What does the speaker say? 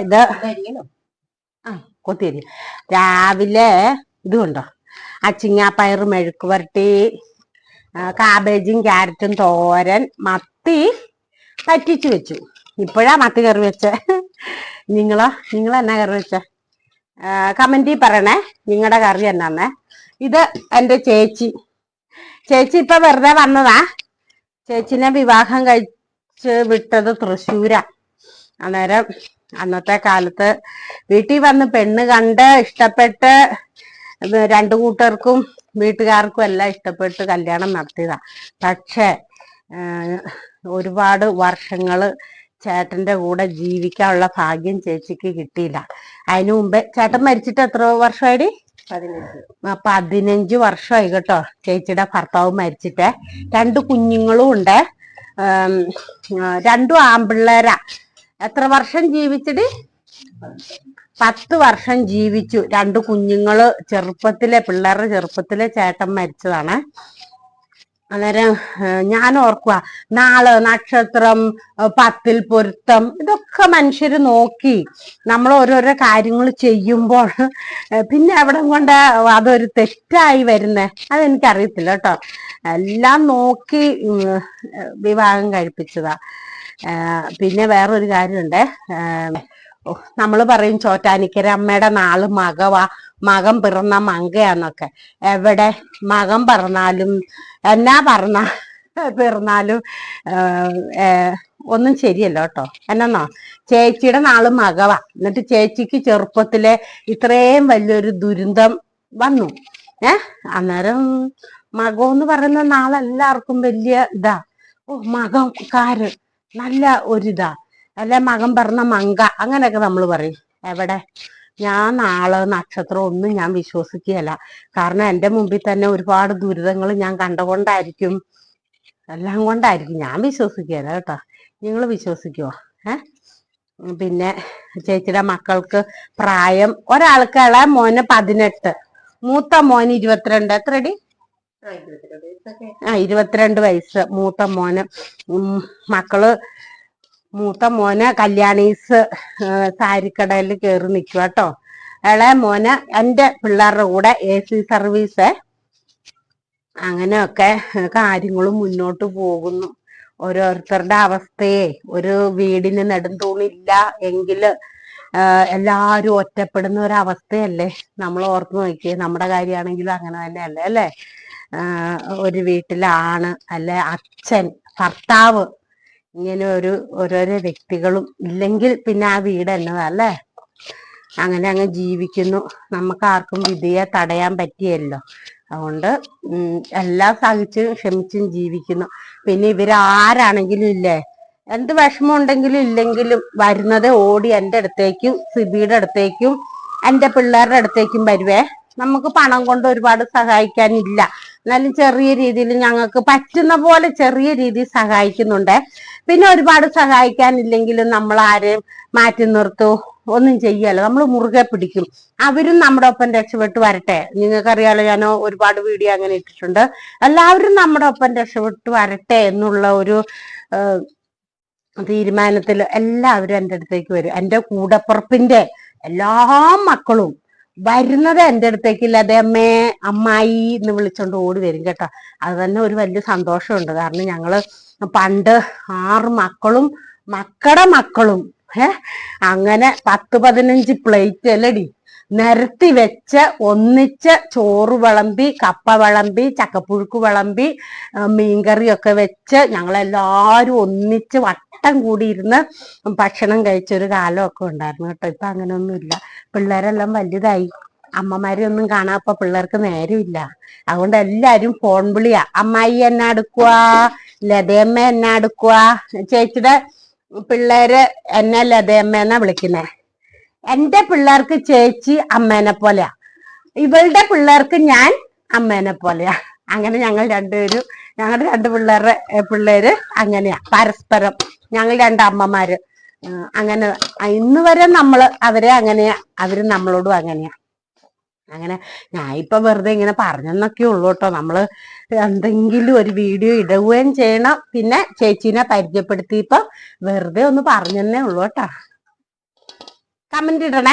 ഇത് കൊത്തിരി രാവിലെ ഇതുണ്ടോ അച്ചിങ്ങാപ്പയറ് മെഴുക്ക് വരട്ടി, കാബേജും ക്യാരറ്റും തോരൻ, മത്തി പറ്റിച്ചു വെച്ചു. ഇപ്പോഴാ മത്തി കറി വെച്ച. നിങ്ങളെന്നാ കറി വെച്ച? കമന്റിൽ പറയണേ നിങ്ങളുടെ കറി എന്നാന്നേ. ഇത് എൻ്റെ ചേച്ചി ഇപ്പൊ വെറുതെ വന്നതാ. ചേച്ചിനെ വിവാഹം കഴിച്ച് വിട്ടത് തൃശ്ശൂരാ. അന്നേരം അന്നത്തെ കാലത്ത് വീട്ടിൽ വന്ന് പെണ്ണ് കണ്ട് ഇഷ്ടപ്പെട്ട് രണ്ടു കൂട്ടർക്കും വീട്ടുകാർക്കും എല്ലാം ഇഷ്ടപ്പെട്ട് കല്യാണം നടത്തിയതാ. പക്ഷെ ഒരുപാട് വർഷങ്ങള് ചേട്ടന്റെ കൂടെ ജീവിക്കാനുള്ള ഭാഗ്യം ചേച്ചിക്ക് കിട്ടിയില്ല. അതിനു മുമ്പേ ചേട്ടൻ മരിച്ചിട്ട് എത്ര വർഷമായി? 15 വർഷമായി കേട്ടോ ചേച്ചിയുടെ ഭർത്താവ് മരിച്ചിട്ട്. 2 കുഞ്ഞുങ്ങളും ഉണ്ട്. 2 ആമ്പിള്ളേരാ. എത്ര വർഷം ജീവിച്ചിട്ട്? 10 വർഷം ജീവിച്ചു. 2 കുഞ്ഞുങ്ങള് പിള്ളേരുടെ ചെറുപ്പത്തിലെ ചേട്ടൻ മരിച്ചതാണ്. അന്നേരം ഞാൻ ഓർക്കുക, നാള്, നക്ഷത്രം, 10ൽ പൊരുത്തം, ഇതൊക്കെ മനുഷ്യര് നോക്കി നമ്മൾ ഓരോരോ കാര്യങ്ങൾ ചെയ്യുമ്പോൾ പിന്നെ എവിടെ കൊണ്ട് അതൊരു തെറ്റായി വരുന്നേ അതെനിക്കറിയത്തില്ല കേട്ടോ. എല്ലാം നോക്കി വിവാഹം കഴിപ്പിച്ചതാ. പിന്നെ വേറൊരു കാര്യമുണ്ട്. നമ്മൾ പറയും ചോറ്റാനിക്കര അമ്മയുടെ നാള് മകൻ പിറന്ന മങ്കയാന്നൊക്കെ. എവിടെ മകൻ പിറന്നാലും എന്നാ പിറന്നാലും ഒന്നും ശരിയല്ല കേട്ടോ. എന്നാന്നോ, ചേച്ചിയുടെ നാള് മകവാ. എന്നിട്ട് ചേച്ചിക്ക് ചെറുപ്പത്തിലെ ഇത്രയും വലിയൊരു ദുരന്തം വന്നു. അന്നേരം മകമെന്ന് പറയുന്ന നാളെല്ലാവർക്കും വലിയ ഇതാ. മകക്കാര് നല്ല ഒരിതാ. അല്ലെ മകൻ പറഞ്ഞ മങ്ക അങ്ങനെയൊക്കെ നമ്മൾ പറയും. എവിടെ, ഞാൻ നാള് നക്ഷത്രം ഒന്നും ഞാൻ വിശ്വസിക്കുകയല്ല. കാരണം എൻ്റെ മുമ്പിൽ തന്നെ ഒരുപാട് ദുരിതങ്ങൾ ഞാൻ കണ്ടുകൊണ്ടായിരിക്കും, എല്ലാം കൊണ്ടായിരിക്കും. ഞാൻ വിശ്വസിക്കുകയല്ല കേട്ടോ. നിങ്ങൾ വിശ്വസിക്കുവോ? പിന്നെ ചേച്ചിയുടെ മക്കൾക്ക് പ്രായം, ഒരാൾക്ക് ഇളയ മോന് 18, മൂത്ത മോന് 22. എത്രടി? 22 വയസ്സ് മൂത്ത മോന്. മൂത്ത മോന് കല്യാണീസ് സാരിക്കടയിൽ കയറി നിൽക്കുക കേട്ടോ. ഇളയ മോന് എൻ്റെ പിള്ളേരുടെ കൂടെ AC സർവീസ്. അങ്ങനെയൊക്കെ കാര്യങ്ങളും മുന്നോട്ട് പോകുന്നു. ഓരോരുത്തരുടെ അവസ്ഥയെ, ഒരു വീടിന് നെടുന്തൂണില്ല എങ്കില് എല്ലാരും ഒറ്റപ്പെടുന്ന ഒരവസ്ഥയല്ലേ. നമ്മൾ ഓർത്ത് നോക്കിയേ, നമ്മുടെ കാര്യമാണെങ്കിലും അങ്ങനെ തന്നെയല്ലേ അല്ലേ? ഒരു വീട്ടിലാണ് അല്ലെ അച്ഛൻ, ഭർത്താവ്, ഇങ്ങനെ ഓരോരോ വ്യക്തികളും ഇല്ലെങ്കിൽ പിന്നെ ആ വീട് എന്നതല്ലേ. അങ്ങനെ അങ്ങ് ജീവിക്കുന്നു. നമുക്ക് ആർക്കും വിധിയെ തടയാൻ പറ്റിയല്ലോ. അതുകൊണ്ട് എല്ലാം സഹിച്ചും ക്ഷമിച്ചും ജീവിക്കുന്നു. പിന്നെ ഇവരാരാണെങ്കിലും ഇല്ലേ, എന്ത് വിഷമം ഉണ്ടെങ്കിലും ഇല്ലെങ്കിലും വരുന്നത് ഓടി എൻ്റെ അടുത്തേക്കും സിബിയുടെ അടുത്തേക്കും എൻ്റെ പിള്ളേരുടെ അടുത്തേക്കും വരുവേ. നമുക്ക് പണം കൊണ്ട് ഒരുപാട് സഹായിക്കാനില്ല, എന്നാലും ചെറിയ രീതിയിൽ ഞങ്ങൾക്ക് പറ്റുന്ന പോലെ ചെറിയ രീതിയിൽ സഹായിക്കുന്നുണ്ട്. പിന്നെ ഒരുപാട് സഹായിക്കാനില്ലെങ്കിലും നമ്മൾ ആരെയും മാറ്റി നിർത്തൂ ഒന്നും ചെയ്യല്ലോ. നമ്മൾ മുറുകെ പിടിക്കും. അവരും നമ്മുടെ ഒപ്പം രക്ഷപ്പെട്ട് വരട്ടെ. നിങ്ങൾക്കറിയാലോ, ഞാൻ ഒരുപാട് വീഡിയോ അങ്ങനെ ഇട്ടിട്ടുണ്ട്. എല്ലാവരും നമ്മുടെ ഒപ്പം രക്ഷപ്പെട്ട് വരട്ടെ എന്നുള്ള ഒരു തീരുമാനത്തിൽ എല്ലാവരും എൻ്റെ അടുത്തേക്ക് വരും. എൻ്റെ കൂടപ്പുറപ്പിന്റെ എല്ലാ മക്കളും വരുന്നത് എൻ്റെ അടുത്തേക്കില്ല, അതേ അമ്മേ അമ്മായി എന്ന് വിളിച്ചോണ്ട് ഓടി വരും കേട്ടോ. അത് തന്നെ ഒരു വലിയ സന്തോഷമുണ്ട്. കാരണം ഞങ്ങള് പണ്ട് 6 മക്കളും മക്കളുടെ മക്കളും അങ്ങനെ 10-15 പ്ലേറ്റ് അല്ലടി നിരത്തി വെച്ച് ഒന്നിച്ച് ചോറ് വിളമ്പി, കപ്പ വിളമ്പി, ചക്കപ്പുഴുക്ക് വിളമ്പി, മീൻകറിയൊക്കെ വെച്ച് ഞങ്ങളെല്ലാരും ഒന്നിച്ച് വട്ടം കൂടിയിരുന്ന് ഭക്ഷണം കഴിച്ചൊരു കാലമൊക്കെ ഉണ്ടായിരുന്നു കേട്ടോ. ഇപ്പൊ അങ്ങനെയൊന്നുമില്ല. പിള്ളേരെല്ലാം വലുതായി. അമ്മമാരെ ഒന്നും കാണാൻ ഇപ്പൊ പിള്ളേർക്ക് നേരമില്ല. അതുകൊണ്ട് എല്ലാരും ഫോൺ വിളിയാ. അമ്മായി എന്നാ എടുക്കുക, ലതയമ്മ എന്നാ എടുക്കുക. ചേച്ചിയുടെ പിള്ളേര് എന്നെ ലതയമ്മ എന്നാ വിളിക്കുന്നേ. എന്റെ പിള്ളേർക്ക് ചേച്ചി അമ്മേനെ പോലെയാ, ഇവളുടെ പിള്ളേർക്ക് ഞാൻ അമ്മേനെ പോലെയാ. അങ്ങനെ ഞങ്ങൾ രണ്ടുപേരും, ഞങ്ങളുടെ 2 പിള്ളേര് അങ്ങനെയാ പരസ്പരം. ഞങ്ങൾ 2 അമ്മമാര് അങ്ങനെ ഇന്ന് വരെ അവരെ അങ്ങനെയാ, അവര് നമ്മളോടും അങ്ങനെയാ. അങ്ങനെ ഞാൻ ഇപ്പൊ വെറുതെ ഇങ്ങനെ പറഞ്ഞെന്നൊക്കെ ഉള്ളൂ കേട്ടോ. നമ്മള് എന്തെങ്കിലും ഒരു വീഡിയോ ഇടുകയും ചെയ്യണം. പിന്നെ ചേച്ചീനെ പരിചയപ്പെടുത്തിയപ്പോ വെറുതെ ഒന്ന് പറഞ്ഞെന്നേ ഉള്ളൂ കേട്ടോ. കമന്റ് ഇടണേ.